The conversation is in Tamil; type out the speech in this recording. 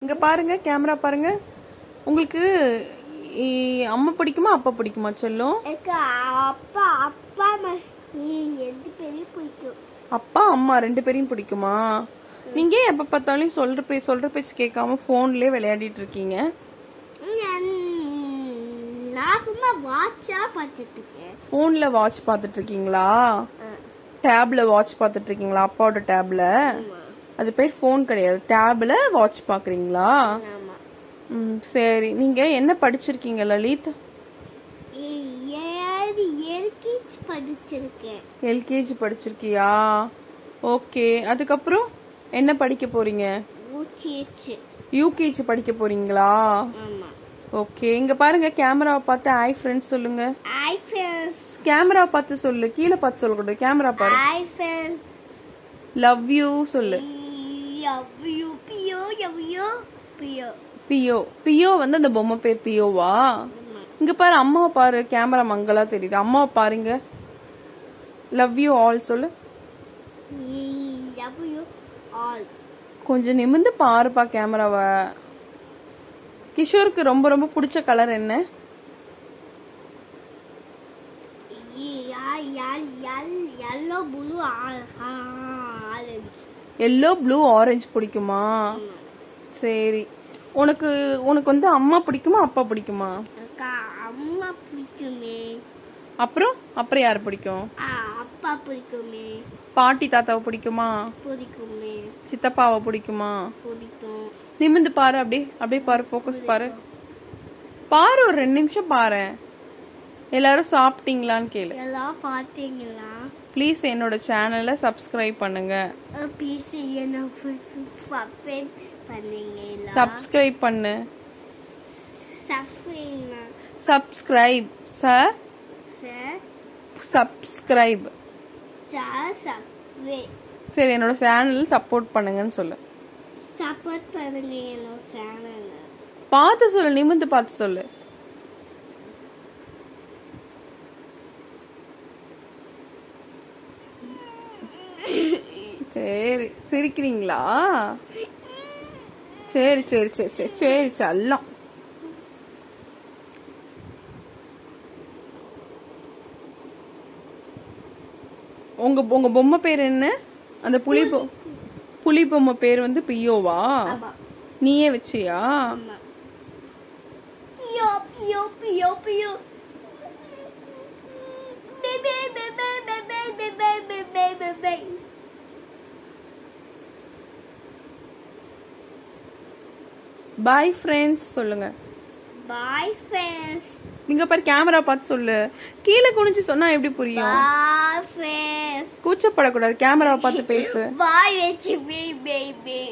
இங்க பாருங்க, கேமரா பாருங்க. உங்களுக்கு அம்மா பிடிக்குமா அப்பா பிடிக்குமா செல்லம்? அப்பா அப்பா ரெண்டு பேரையும் பிடிக்கும். அப்பா அம்மா ரெண்டு பேரையும் பிடிக்குமா? நீங்க எப்ப பார்த்தாலும் சொல்ற பேச்சு கேட்காம போன்லயே விளையாடிட்டு இருக்கீங்க. நான் சும்மா வாட்சா பார்த்துட்டு இருக்கேன். போன்ல வாட்ச் பார்த்துட்டு இருக்கீங்களா? டேப்ல வாட்ச் பார்த்துட்டு இருக்கீங்களா? அப்பாவோட டேப்ல. அது பேர் போன் கிடையாது, டேப்ல வாட்ச் பாக்குறீங்களா? சரி, நீங்க என்ன படிச்சிருக்கீங்க லலித்? எல்கேஜி படிச்சிருக்கியா? ஓகே, அதுக்கப்புறம் என்ன படிக்க போறீங்க? யூகேஜி படிக்க போறீங்களா? ஓகே, இங்க பாருங்க, கேமராவை பார்த்து ஹை ஃப்ரெண்ட்ஸ் சொல்லுங்க. Hi friends. கேமரா பார்த்து சொல்லு, கீழே பார்த்து சொல்லக்கூடாது. கேமரா பாரு. Hi friends. லவ் யூ சொல்லு. Love you. பியோ பியோ பியோ பியோ. பியோ வந்து அந்த பொம்மை பேர் பியோவா? இங்க பாரு, அம்மாவை பாரு, கேமரா மங்களா தெரியுது. அம்மாவை பாருங்க. லவ் யூ ஆல் சொல்லு. Love you all. கொஞ்சம் நிமிந்து பாருப்பா கேமராவை. கிஷோருக்கு ரொம்ப ரொம்ப பிடிச்ச கலர் என்ன? எல்லோ ப்ளூ ஆரஞ்சு பிடிக்குமா? சரி, உனக்கு வந்து அம்மா பிடிக்குமா அப்பா பிடிக்குமா? அம்மா பிடிக்குமே. அப்புறம் யாரு பிடிக்கும்? அப்பா பிடிக்குமே. பாட்டி தாத்தாவை பிடிக்குமா? பிடிக்குமே. சித்தப்பாவை பிடிக்குமா? பிடிக்கும். நிமிந்து பாரு, அப்படியே பாரு, போக்கஸ் பாரு. பாரு, ஒரு 2 நிமிஷம் பாரு. எல்லாரும் சாப்பிட்டீங்களான்னு கேளு. எல்லாம் பாத்தீங்களா? ப்ளீஸ் என்னோட சேனலை சப்ஸ்கிரைப் பண்ணுங்க. சப்ஸ்கிரைப் பண்ணு. Subscribe subscribe. சரி, என்னோட சேனல் சப்போர்ட் பண்ணுங்கன்னு சொல்லு. சப்போர்ட் பண்ணுங்க என்னோட சேனல். பார்த்து சொல்லு, நிமிந்து பார்த்து சொல்லு. சரி, சிரிக்கிறீங்களா? சரி சரி சரி சரி சரி செல்லம். உங்க பொம்மை பேர் என்ன? அந்த புலி பொம்மை பேர் வந்து பியோவா? நீயே வச்சியா? பியோ பியோ பியோ பியோ. பாய் ஃப்ரெண்ட்ஸ் சொல்லுங்க. Bye friends. நீங்க பாரு, கேமரா பார்த்து சொல்லு. கீழே குனிஞ்சு சொன்னா எப்படி புரியும்? Bye friends. கூச்சப்படக்கூடாது, கேமரா பார்த்து பேசு. பாய் வெச்சி பேபி.